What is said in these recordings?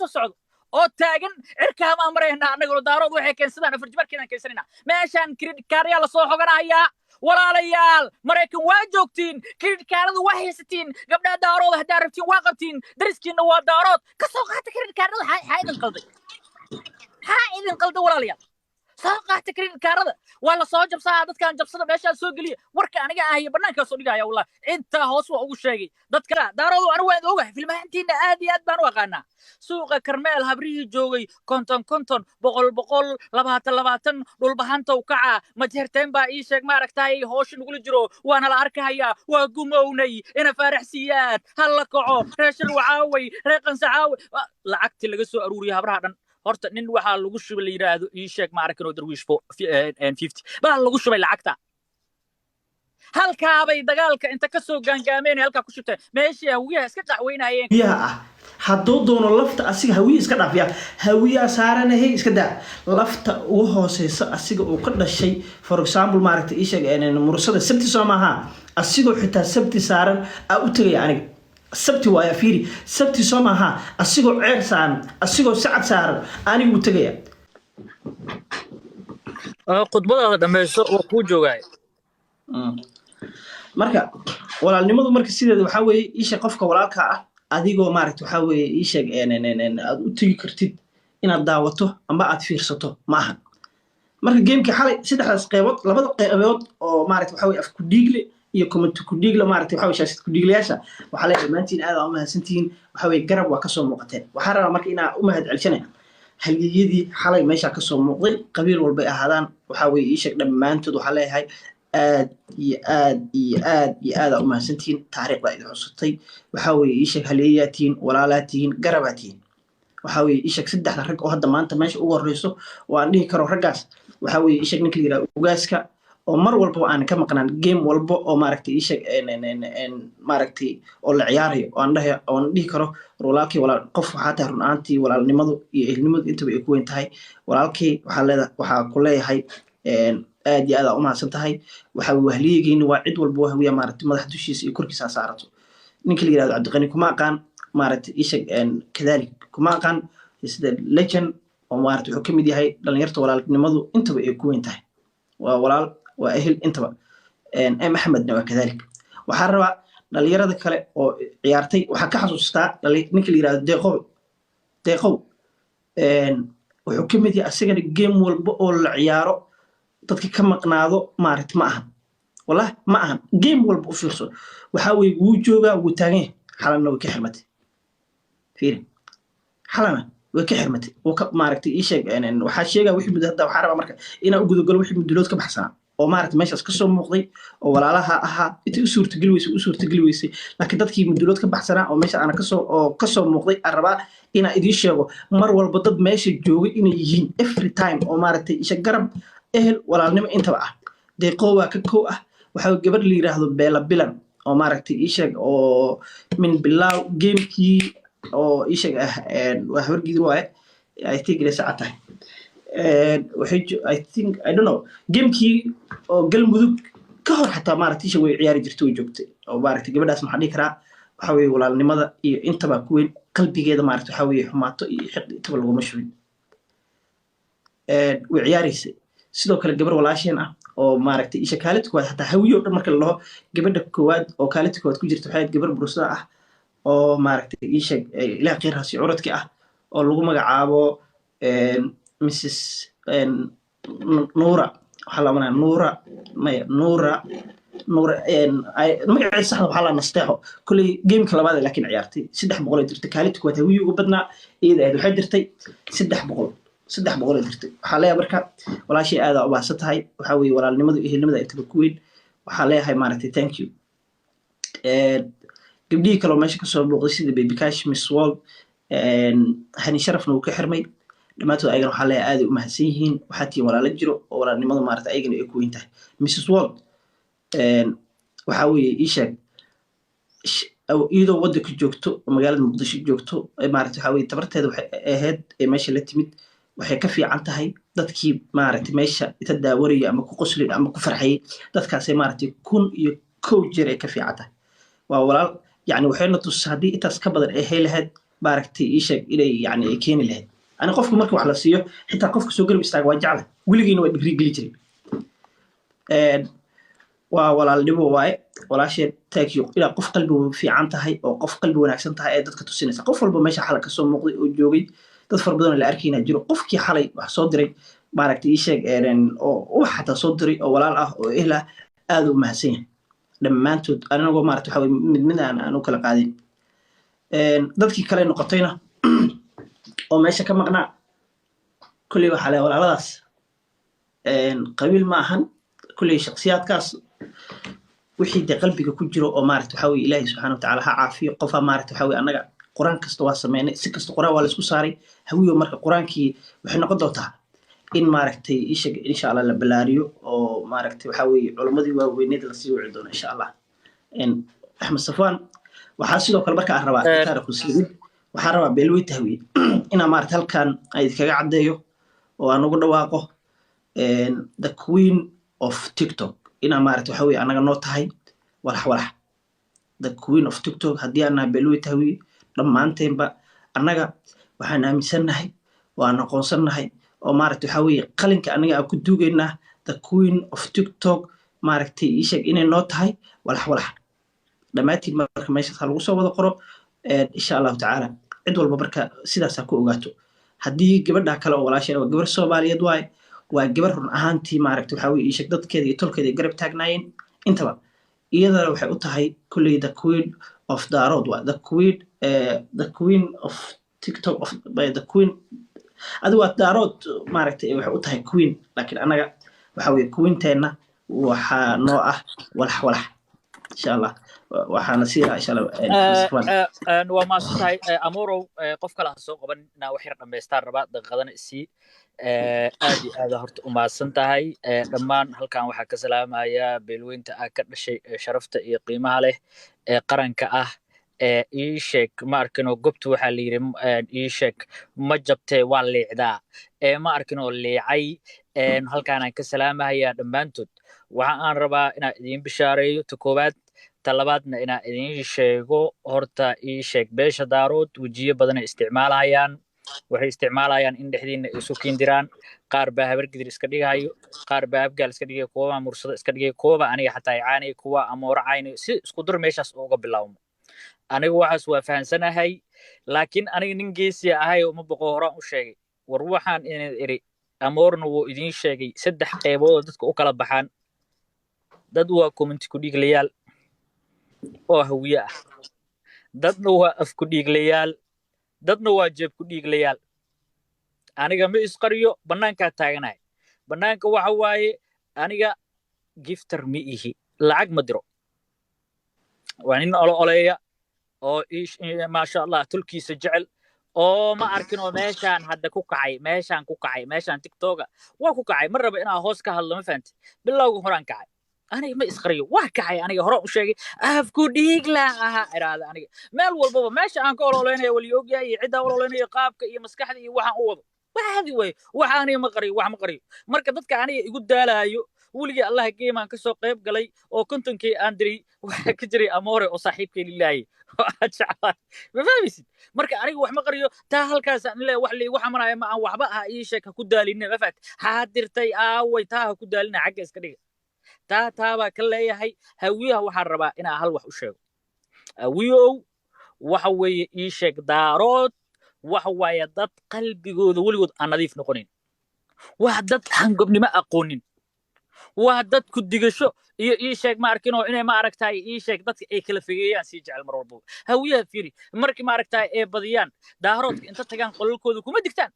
soo socdo oo taagan cirka ma marayna anagu daarood waxay keensadaan farjimarkiina keensanina meeshan credit card la soo xoganaya walaalayaal maraykan waa joogtiin credit card waa haysatiin gabdhaha daarood hadaa rabtiin waa qabtiin dariskiina waa daarood ka soo qaata credit card ha idin qalday walaalayaal soo qaata credit card waa la soo jabsaa dadkan jabsada meesha soo galiya warka aniga ah banaanka soo dhigaya wallahi inta hoos waa ugu sheegay dadka daarood anigu waan ogahay filmaantiina aad iyo aad baan u aqaanaa suuqa karmeel habrihii joogay konton boqol 20 dhulbahanta u kaca ma jeerteen baa ii sheeg maaragtay hoosh nugula jiro waana la arkayaa waa gumownay ina faaraxsiyaad hal la kaco reeshil wacaaway reeqan sacaawi lacagti laga soo aruuriyo habraha dhan horta nin waxa lagu shubay la yiraahdo ii sheeg ma arkin oo darwiish 50 baa lagu shubay lacagta halka bay dagaalka inta ka soo gaangaameen halka ku shubtay meeshii hawiyaha iska qaxweynayeen biyaha hadduu doono lafta asiga hawiya iska dhaafiya hawiya saaranahay iska daa lafta ugu hooseysa asiga uu ka dhashay for example maaragtay ii sheeg mursada sabti Soomaha asigoo xitaa sabti saaran u tagay aniga sabti waa fiiri sabti Soomaha asigoo ceer saaran asigoo sacad saaran anigu u tagaya khudbadaada dhameeyso oo ku joogay marka walaalnimadu marka sideeda waxa weeye isha qofka walaalka ah adigoo maaragtay waxa weeye isha aad u tagi kartid inaad daawato amba aad fiirsato maaha marka gameka xalay saddexdaas qaybood labada qaybood oo maaragtay waxa weeye af ku dhiigle iyo comment ku dhiigle maaragtay waxa weeye shaashad ku dhiiglayaasha waxa la dhamaantiin aad u mahadsantiin waxa weeye garab waa ka soo muuqateen waxa rabaa marka inaa u mahad celisana haliyadii xalay meesha ka soo muuqday qabiil walba ay ahaadaan waxa weeye isha dhamaantood waxa leeyahay aad iyo aad u mahadsantiin taariikhda idin xusutay waxa weeye ii sheeg haleeyaatiin walaalaatiin garabaatiin waxa weeye ii sheeg saddex rag oo hadda maanta meesha ugu horeyso oo aan dhihi karo raggaas waxa weeye ii sheeg ninka la yiraahdo ugaaska oo mar walba aan ka maqnaan game walba oo maaragtay ii sheeg maaragtay oo la ciyaarayo oo aan dhihi karo walaalkii walaal qof waxa tahay runaantii walaalnimadu iyo ehelnimadu intaba ay ku weyn tahay walaalkii waxa ku leeyahay aad iyo aad u mahadsan tahay waxa wahliyeeyeen waa cid walba waxa maaragtay madax dushiisa iyo korkiisa saarato ninka la yiraahdo Cabdiqani kuma aqaan maaragtay isha kadalik kuma aqaan sida legend oo maaragtay wuxuu kamid yahay dhalinyarta walaalnimadu intaba ay ku weyn tahay waa walaal waa ehel intaba Maxamedna waa kadalik waxa rabaa dhalinyarada kale oo ciyaartay waxa ka xasuustaa ninka la yiraahdo deeqow wuxuu kamid yahay asagana game walba oo la ciyaaro dadka ka maqnaado maaragtay ma aha wallahi ma aha game walba u fiirso waxa weey wuu joogaa wuu taagan xalana way ka xirmatay fiiri xalana way ka xirmatay oo ka maaragtay ii sheeg waxa sheega wixii muddo hadda waxa rabaa marka inaa u gudagalo wixii muddood ka baxsan oo maaragtay meeshaas ka soo muuqday oo walaalaha ahaa intii u suurtageli weysay laakiin dadkii muddood ka baxsanaa oo meesha ana ka soo muuqday arabaa ina idin sheego mar walba dad meesha joogay inay yihiin every time oo maaragtay isha garab ehel walaalnimo intaba ah deeqo waa ka koow ah waxa gabar la yiraahdo Beela Bilan oo maaragtay ii sheeg oo min bilaw gamekii oo ii sheeg wax wargid waaye I think la saacata I don't know gamekii oo galmudug ka hor xataa maaragtay isha way ciyaari jirtay oo joogtay oo maaragtay gabadhaas maxaa dhigi karaa waxa weeye walaalnimada iyo intaba ku weyn qalbigeeda maaragtay waxa weeye xumaato iyo xiqdi intaba lagu mashruuc way ciyaaraysay sidoo kale gabar walaasheen ah oo maaragtay isha kaalid koowaad hataa hawiyo dhan marka la gabadha koowaad oo kaalid koowaad ku jirta waxay gabar bursada ah oo maaragtay isha ilaa qeyrhaasi curadki ah oo lagu magacaabo Mrs Nuura waxa la manaa Nuura magaceeda saxda waxa la nasteexo kulli gameka labaad laakiin ciyaartay 300 jirtay kaalid koowaad hawiyo ugu badnaa iyada waxay jirtay 300 jirtay waxa leeyahay marka walaashii aad u baahsan tahay waxa weeye walaalnimadu iyo ehelnimada inta ku weyn waxa leeyahay maaragtay thank you gabdhii kale oo meesha ka soo muuqday sida Baby Cash Miss World hani sharafna uu ka xirmay dhamaantood ayagana waxa leeyahay aad u mahadsan yihiin waxa tii walaalo jiro oo walaalnimadu maaragtay ayagana ay ku weyn tahay Mrs World waxa weeye ii sheeg iyadoo waddanka joogto magaalada Muqdisho joogto maaragtay waxa weeye tabarteeda waxay ahayd meesha la timid waxay ka fiican tahay dadkii maaragtay meesha inta daawaraya ama ku qoslay ama ku farxay dadkaas ay maaragtay 1,000 jeer ay ka fiican tahay waa walaal yani waxayna tus hadii intaas ka badan ay heelahayd maaragtay ii sheeg inay yani ay keeni lahayd ani qofku marka wax la siiyo xitaa qofka soo garab istaaga waa jecla weligiina waa dhiirigeli jiray waa walaalnimo waaye walaasheen taagiyo ilaa qof qalbi fiican tahay oo qof qalbi wanaagsan tahay ee dadka tusinaysa qof walba meesha xalay ka soo muuqday oo joogay dad fara badan oo la arkayna jiro qofkii xalay wax soo diray maaragtay ii sheeg oo wax xataa soo diray oo walaal ah oo ehla aad u mahadsan yahay dhammaantood anagoo maaragtay waxa mid aan u kala qaadin dadkii kale noqotayna oo meesha ka maqnaa kulley waxaa le walaaladaas qabiil ma ahan kulley shakhsiyaadkaas wixii dee qalbiga ku jiro oo maaragtay waxa weye ilaahay subxaana watacaala ha caafiyo qofaa maaragtay waxa weye annaga quraan kasta waa sameynay si kasta quraan waa la isku saaray hawiyo marka quraankii waxay noqon doontaa in maaragtay insha allah la balaariyo oo maaragtay waxa weye culammadii waaweyneed lasii wici doono insha allah axmed safwaan waxaa sidoo kale marka aan rabaa taariikhu siidin waxaa rabaa beelweyta hawiye inaa maaragtay halkan aan idinkaga caddeeyo oo aan ugu dhawaaqo the queen of tiktok inaa maaragtay waxa weye annaga noo tahay walax the queen of tiktok haddii aan nahay beelweyta hawiye dhammaanteenba annaga waxaan aaminsannahay waan aqoonsannahay oo maaragtay waxa weye qalinka annaga aan ku duugaynaa the queen of tiktok maaragtay ii sheeg inay noo tahay walax dhammaantiin marka meeshaas ha lagu soo wada qoro insha allahu tacaala cid walba marka sidaas ha ku ogaato haddii gabadha kale oo walaasheen waa gabar soomaaliyeed waaye waa gabar run ahaantii maaragtay waxa weye ii sheeg dadkeeda iyo tolkeeda ay garab taagnaayeen intaba iyadana waxay u tahay kulley the queen of daarood waa the queen of tiktok of the queen adi waa daarood maaragtay waxay u tahay queen laakiin annaga waxa weye queenteenna waxaa noo ah walax insha allah waxaana siiraa insha allah waa maasan tahay amorow qof kale ha soo qaban inaa wax yar dhammaystaan rabaa daqiiqadana isii aad iyo aad horta u mahadsan tahay dhammaan halkan waxaa ka salaamaya beelweynta ah ka dhashay sharafta iyo qiimaha leh ee qaranka ah ii sheeg ma arkinoo gobtu waxaa la yidhi ii sheeg ma jabtee waa liicdaa ma arkinoo liicay halkaanaan ka salaamahayaa dhammaantood waxa aan rabaa inaan idiin bishaareeyo ta koowaad ta labaadna inaan idiin sheego horta ii sheeg beesha daarood wejiyo badanay isticmaalahayaan waxay isticmaalayaan in dhexdiina ay isu kiindiraan qaar baa habargidir iska dhigahayo qaar baa abgaal iska dhigaya kuwabaa mursado iska dhigaya kuwaba aniga xataa icaanay kuwa amooro caynay si isku dur meeshaas uga bilaawmo aniga waxaas waa fahansanahay laakiin aniga nin geesiya ahay uma boqo horaan u sheegay war waxaan idin iri amoorna wuu idiin sheegay 3 qaybood oo dadka u kala baxaan dad waa community ku dhiglayaal oo hawiye ah dadna waa af ku dhiglayaal dadna waa jeeb ku dhiglayaal aniga ma isqariyo banaanka taaganahay banaanka waxa waaye aniga gifter mi ihi lacag ma diro waa nin oleeya oo ma sha Allah tulkiisa jecel oo ma arkin oo meeshaan hadda ku kacay meeshaan tiktoka waa ku kacay mar raba inaa hoos ka hadlo ma fahanti bilowga horaan kacay aniga ma isqariyo waa kacay aniga hore u sheegay af ku dhigla aha iraada aniga meel walbaba meesha aan ka ololeynayo wali ogyahay cidda ololeynayo qaabka iyo maskaxda iyo waxaan u wado waadi way waxaan ma qariyo marka dadka aniga igu daalayo waliga Allah geemaan ka soo qayb galay oo kontonkii aan diray waxa ka jiray amoore oo saaxiibkay lilaahi ma fahmisid marka aniga wax ma qariyo taa halkaas aan leeyahay wax liigu xamanayo ma aan waxba ah ii sheeka ku daalinay ma fact haadirtay aaway taa ku daalinay xagga iska dhiga taa baa ka leeyahay hawiyaha waxaan rabaa inaan hal wax u sheego hawiyow waxa weeye ii sheeg daarood waxa waaye dad qalbigooda weligood aan nadiif noqonin waa dad aan gobnimo aqoonin waa dad ku digasho iyo ii sheeg ma arkin oo inay ma aragtay ii sheeg dadka ay kala figeeyaan si jecel mar walba hawiyaha fiiri markii ma aragtay ee badiyaan daaroodka inta tagaan qolalkooda kuma digtaan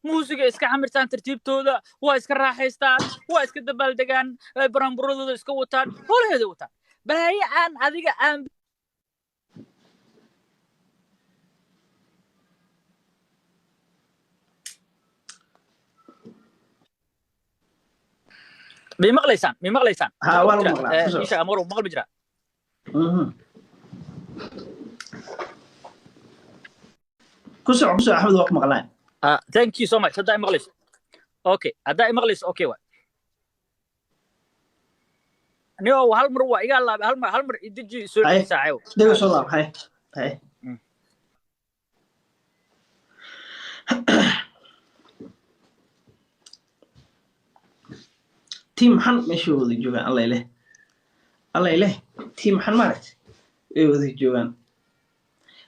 muusiga iska xamirtaan tartiibtooda waa iska raaxaystaan waa iska dabaaldegaan baramburadooda iska wataan holaheeda wataan balaaye aan adiga aan بمغليسان ها والله مغلى إيش أمره مغلب بجرا كسر أحمد وقت مغلى thank you so much هذا مغليس أوكي هذا مغليس أوكي واي نيو هالمرة إيجا الله هالمرة يدجي سؤال ساعة ده وصل هاي تيم حن ماشي وذي جوان الله يله الله يله تيم حن مارت وذي جوان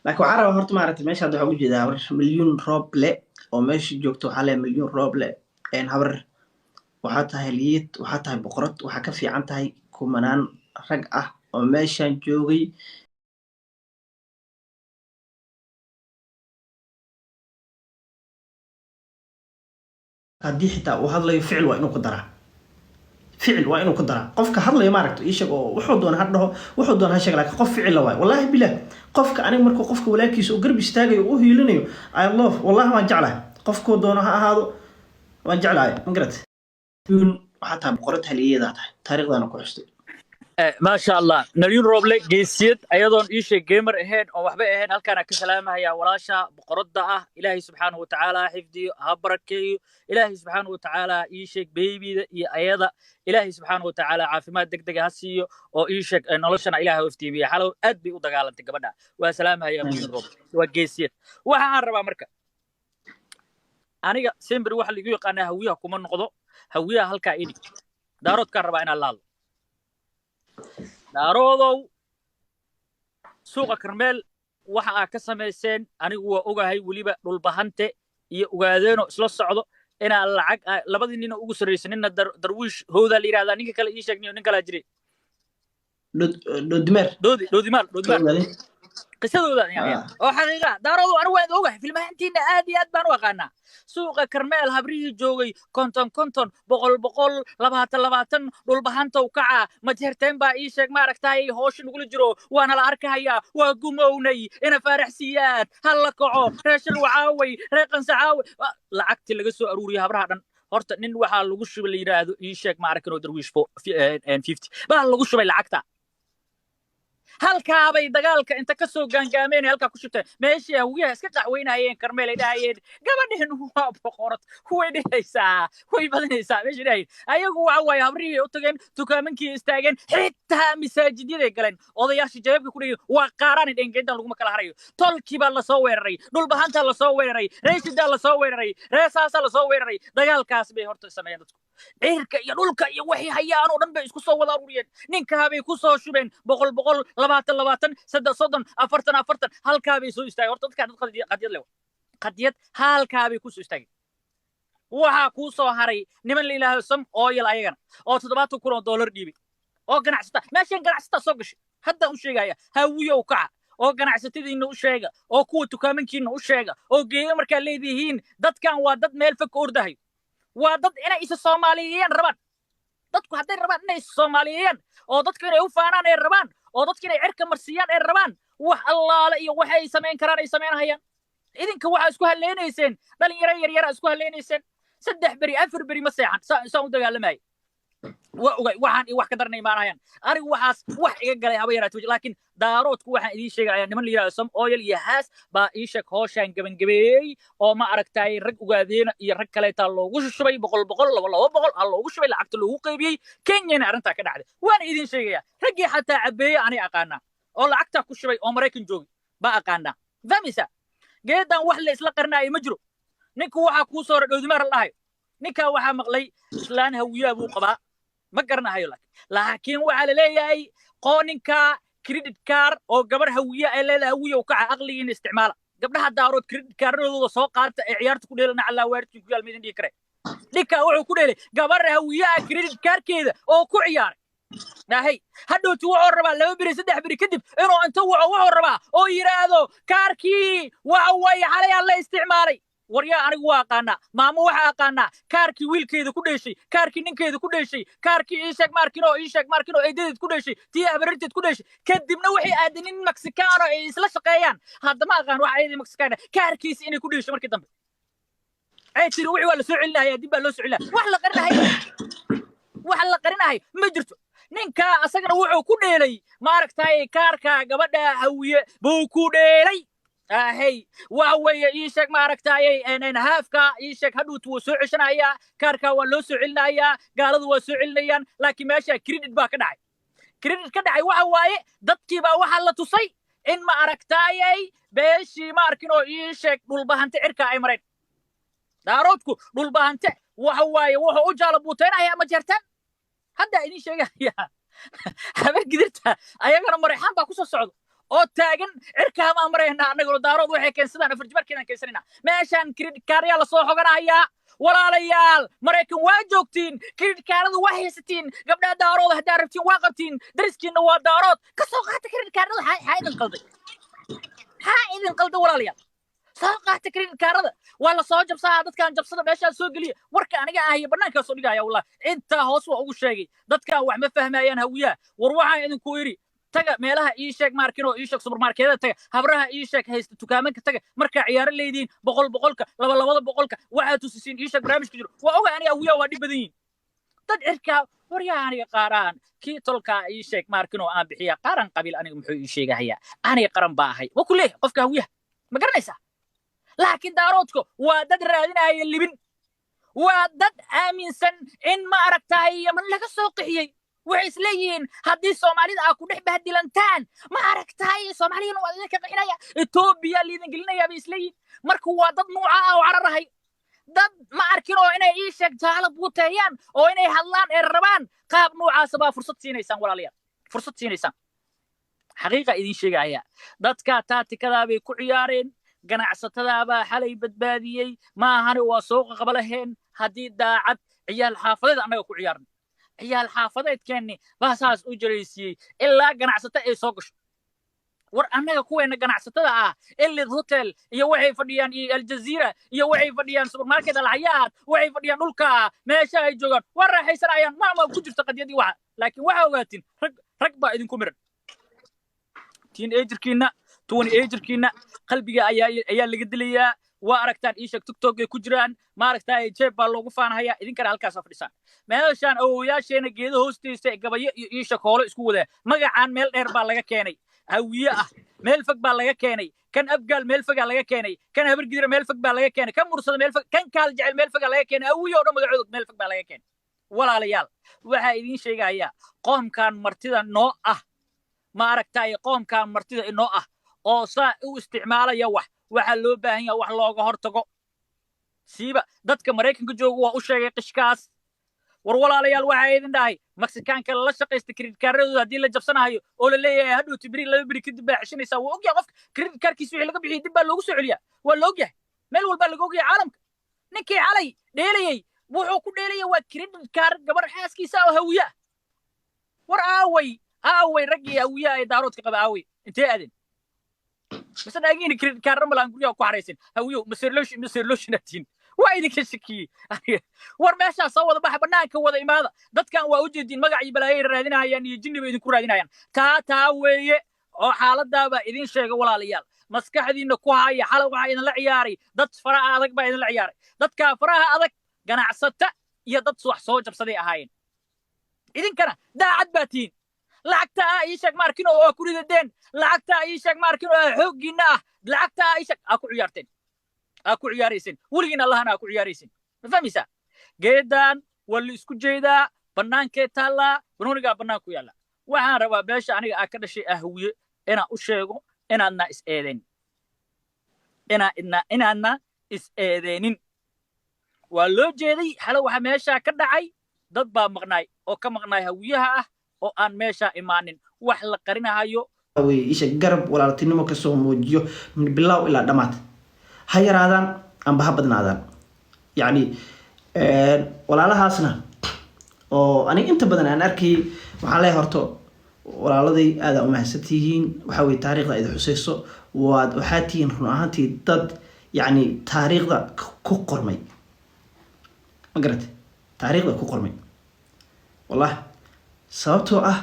لكن عرب هرت مارت ماشي هذا حوجي ده مليون روب لا وماشي جوكتو حالة مليون روب لا إن هبر وحتى هليت وحتى بقرط وحكفي عن تاي كمنان رجعة وماشي جوجي هدي حتى وهذا يفعل وإنه قدره فعل وإنه قدره قفك هذا ما ركت إيش وحدون هذا وحدون هالشيء لكن قف فعل لواي والله بالله قفك أنا مركو قفك ولكن سو قرب يستاجي وهو يلنيو I love والله ما جعله قفك دونه هذا ما جعله ما قرت يون حتى بقرتها ليه ذاته تاريخ ذا نقول ما شاء الله مليون روبل جيسيد أيضا إيش جيمر إهين أو وحبة إهين هل كان كسلامة يا ولاشة بقردة إلهي سبحانه وتعالى حفظي هبركي إلهي سبحانه وتعالى إيش بيبي أيضا إلهي سبحانه وتعالى عافيمات دق هسيو أو إيش نلشنا إلهي وفتي بيه حلو أدبي ودقالة تقبلنا وسلامة يا مليون روبل وجيسيد وهعرب أمريكا أنا سيمبر واحد اللي يقول أنا هويها كمان نقضه هويها هل كائني دارود كهرباء أنا الله daaroodow suuqa karmeel waxa ka sameeyeen anigu waa ogahay waliba dhulbahante iyo ogaadeeno isla socdo ina lacag labadii nin ugu sareysanina darwiish hooda la yiraahdaa ninka kale ii sheegniyo nin kale jiray doodimaar qisadooda yani oo xaqiiqa daaroodu anigu waan ogahay filmaantiina aad iyo aad baan u aqaanaa suuqa karmeel habrihii joogay konton boqol labaatan dhulbahanta u kaca ma jeerteen baa ii sheeg maaragtay hoosh nugula jiro waana la arkayaa waa gumownay ina faaraxsiyaad hal la kaco reeshil wacaaway reeqan sacaaway lacagtii laga soo aruuriyay habraha dhan horta nin waxaa lagu shubay la yiraahdo ii sheeg maaragtay darwiish 50 baa lagu shubay lacagta halka bay dagaalka inta ka soo gaangaameen halka ku shubtay meeshii hawiyaha iska qaxweynayeen karmeel ay dhahayeen gabadheen waa boqorad way dhaysaa way badanaysaa meeshii dhahay ayagu waxa way habrihii u tageen dukaamankii istaageen xitaa masaajidyada galeen odayaashii jeebka ku dhigay waa qaaraan dhangeedan lagu kala harayo tolkiiba la soo weeraray dhulbahanta la soo weeraray reeshida la soo weeraray reesaasa la soo weeraray dagaalkaas bay horta sameeyeen dadku cirka iyo dhulka iyo wixii hayaan oo dhan bay isku soo wada ururiyeen ninka bay ku soo shubeen boqol labaatan soddon afartan halkaa bay soo istaageen horta dadka qadiyad leh qadiyad halkaa bay ku soo istaageen waxa ku soo haray niman la ilaahay sam oil ayagana oo $7,000 dhiibay oo ganacsata meeshan ganacsata soo gashay hadda u sheegaya hawiyo u kaca oo ganacsatadiina u sheega oo kuwa tukaamankiina u sheega oo geeyo markaa leedihiin dadkan waa dad meel fog ordahay waa dad inay isa Soomaaliyeeyaan rabaan dadku hadday rabaan inay Soomaaliyeeyaan oo dadku inay u faanaan ay rabaan oo dadku inay cirka marsiyaan ay rabaan wax allaale iyo waxay sameyn karaan ay sameynayaan idinka waxa isku haleenayseen dhalinyaro yar isku haleenayseen 3 bari 4 bari ma seexan soo u dagaalamay waxaan wax ka darnay maanayaan anigu waxaas wax iga galay haba yaraatay laakiin daaroodku waxaan idin sheegayaa niman la yiraahdo sam oil iyo haas baa ii sheeg hooshan gabangabeeyay oo ma aragtay rag ogaadeena iyo rag kale taa loogu shubay boqol loogu shubay lacagta loogu qaybiyay Kenya arinta ka dhacday waan idin sheegayaa raggii xataa cabeeyay ani aqaana oo lacagta ku shubay oo Mareykan joogi ba aqaana famisa geedan wax la isla qarnaayo ma jiro ninku waxa ku soo dhowdimar lahay ninka waxa maqlay islaan hawiyaa buu qabaa ma garanayo laakiin waxa la leeyahay qooninka credit card oo gabar hawiya ay leedahay hawiya u kaca aqligiin isticmaala gabdhaha daarood credit cardooda soo qaata ee ciyaarta ku dheelana alla waartii ku yaal midin dhigi kare dhinka wuxuu ku dheelay gabar hawiya credit cardkeeda oo ku ciyaaray nahay hadhowtu wuxuu rabaa 2 bari 3 bari kadib inuu inta wuxuu rabaa oo yiraahdo kaarkii waxa way xalay la isticmaalay waryaa anigu waa aqaana maamo waxa aqaana kaarkii wiilkeeda ku dheeshay kaarkii ninkeeda ku dheeshay kaarkii ii sheeg markino ay dadid ku dheeshay tii abarinteed ku dheeshay kadibna waxay aadinin Mexicaano ay isla shaqeeyaan hadda ma aqaan waxa ay Mexicaano kaarkiisa inay ku dheeshay markii dambe ay tiri wixii waa la soo celinayaa dib baa loo soo celinaa wax la qarinahay ma jirto ninka asagana wuxuu ku dheelay maaragtay kaarka gabadha hawiye buu ku dheelay هاي وهوي يشك ما ركتاي إن هافكا يشك هدوت وسوعشنا يا كاركا ولو سوعلنا يا قالوا وسوعلنا يا لكن ماشي كريدت باك داعي كريدت كداعي وهوي ضدكي با وحلا تصي إن ما ركتاي بيشي ماركنو يشك بالبهن تعركا عمرين daaroodku dhul baahante waxa waaye wuxuu u jaala buuteenaya ma jirtaan hadda idin sheegaya habar gidirta ayagana mareexan baa ku soo socdo oo taagan cirka ma marayna anagoo daarood waxay keensadaan farjibarkiina keensanina meeshan credit card la soo xoganaya walaalayaal maraykan waa joogtiin credit card waa haysatiin gabdhaha daarood hadaa rabtiin waa qabtiin dariskiina waa daarood ka soo qaata credit card ha idin qalday walaalayaal soo qaata credit card waa la soo jabsaa dadkan jabsada meesha soo galiya warka aniga ahay banaanka soo dhigaya wallahi inta hoos waa ugu sheegay dadkan wax ma fahmayaan hawiya war waxaan idin ku yiri taga meelaha ii sheeg markin oo ii sheeg supermarketada taga habraha ii sheeg haysta tukaamanka taga marka ciyaar leeydiin boqolka laba boqolka waxa tusisiin ii sheeg barnaamijka jiro waa oga aniga hawiya waa dhibadeen dad cirka waryaaniga qaaraan kii tolka ii sheeg markin oo aan bixiya qaran qabiil aniga muxuu ii sheegaya aniga qaran baahay wa kullee qofka hawiya ma garanaysa laakiin daaroodku waa dad raadinaya libin waa dad aaminsan in ma aragtay man laga soo qixiyay waxay isleeyihiin haddii soomaalida aa ku dhex bahdilantaan ma aragtay soomaaliyana waa idinka qixinaya etoobiya liidin gelinaya bay isleeyihiin marka waa dad nuuca ah oo cararahay dad ma arkin oo inay ii sheeg jaala buuteeyaan oo inay hadlaan ee rabaan qaab nuucaasa baa fursad siinaysaan walaalayaal fursad siinaysaan xaqiiqa idin sheegaya dadka taatikadaa bay ku ciyaareen ganacsatada baa xalay badbaadiyey ma ahani waa soo qabalaheen haddii daacad ciyaal xaafadeed annaga ku ciyaarno ciyaal xaafadeedkeenni baa saas u jaraysiyey ilaa ganacsato ay soo gasho war annaga kuweena ganacsatada ah Elite Hotel iyo waxay fadhiyaan Aljazeera iyo waxay fadhiyaan supermarket Al-Hayat waxay fadhiyaan dhulka meesha ay joogaan war raaxaysanayaan ma ku jirto qadiyadii waxa laakiin waxa ogaatin rag baa idinku miran teenagerkiina 20 qalbiga ayaa laga dilayaa waa aragtaan ii sheeg TikTok ay ku jiraan ma aragtay jeeb baa loogu faanhaya idinkana halkaas fadhisaan meeshaan awooyaasheena geedo hoostiisa gabayo iyo ii sheeg hoolo isku wada magacaan meel dheer baa laga keenay hawiye ah meel fog baa laga keenay kan abgaal meel fog laga keenay kan habar gidira meel fog baa laga keenay kan mursada meel fog kan kaal jecel meel fog laga keenay hawiye oo dhan magacooda meel fog baa laga keenay walaalayaal waxa idin sheegaya qoomkan martida noo ah ma aragtay qoomkan martida inoo ah oo saa u isticmaalaya waxa loo baahan yahay wax looga hortago siiba dadka Mareykanka jooga waa u sheegay qishkaas war walaalayaal waxa idin dhahay Mexicaanka la shaqeysta credit cardooda hadii la jabsanayo oo la leeyahay hadhow tibri laba biri kadib baa xishinaysa waa ogyahay qofka credit cardkiisa wixii laga bixiyay dib baa loogu soo celiyaa waa la ogyahay meel walba laga ogyahay caalamka ninkii xalay dheelayay wuxuu ku dheelayay waa credit card gabar xaaskiisa oo hawiya war aaway ragii hawiya ay daaroodka qaba aaway intee aadin بس أنا أجيني كرم الأنجلية وكحريسين هويو مسيرلوش نتين وايد كشكي ورماشة صوّد بحب بناك وذا إماذا ده كان وأوجدين مقعي بلاهير رادينها يعني يجني بيدين كورادينها يعني تا ويا أو حالة دابا إذن شيء ولا ليال مسكح ذي نكوها حالة وعين العياري ده فراء هذاك بعين العياري ده كفراء هذاك جنا عصته يضد صح صوج بصديق هاين إذن كنا ده عدباتين lacagta ay sheeg markin oo ku rideen lacagta ay sheeg markin oo xoogina lacagta ay sheeg ku ciyaaraysan waligiina allahna ku ciyaaraysan ma fahmaysa geedan wal isku jeeda banaanka taala banoniga banaanku yaala waxaan rabaa beesha aniga ka dhashay ahwiye ina u sheego inaadna is eedeenin waa loo jeeday xalo waxa meesha ka dhacay dad baa maqnaay oo ka maqnaay hawiyaha ah oo aan meesha imaanin wax la qarinayo way isha garab walaaltinimo ka soo muujiyo min bilow ilaa dhamaad ha yaraadaan amba ha badnaadaan yani walaalahaasna oo aniga inta badan aan arkay waxaan leeyahay horto walaaladay aad u mahadsantihiin waxa way taariikhda ay xusayso waxaad tihiin run ahaantii dad yani taariikhda ku qormay ma garatay taariikhda ku qormay wallahi sababtoo ah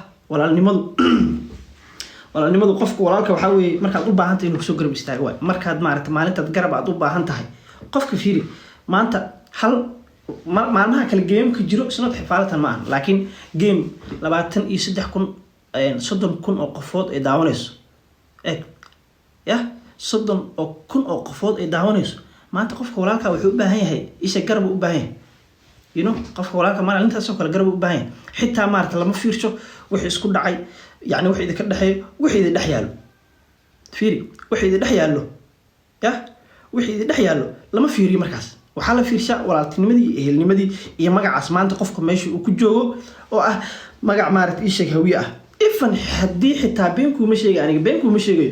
walaalnimadu qofku walaalka waxa weeye markaad u baahan tahay inuu soo garab istaago way markaad maaragtay maalintaad garab aad u baahan tahay qofka fiiri maanta hal maalmaha kale game ka jiro isna xifaalatan ma aha laakiin game 23,000 oo qofood ay daawanayso ya 30,000 oo qofood ay daawanayso maanta qofka walaalka wuxuu u baahan yahay isha garab u baahan yahay qofka walaalka maalintaas oo kale garab u baahan xitaa maarta lama fiirsho wixii isku dhacay yani wixii idinka dhaxay wixii idin dhex yaalo fiiri wixii idin dhex yaalo ya wixii idin dhex yaalo lama fiiriyo markaas waxaa la fiirshaa walaaltinimadii ehelnimadii iyo magacaas maanta qofka meesha uu ku joogo oo ah magac maaragtay ii sheeg hawiye ah ifan haddii xitaa beenkuuma sheegay aniga beenkuuma sheegayo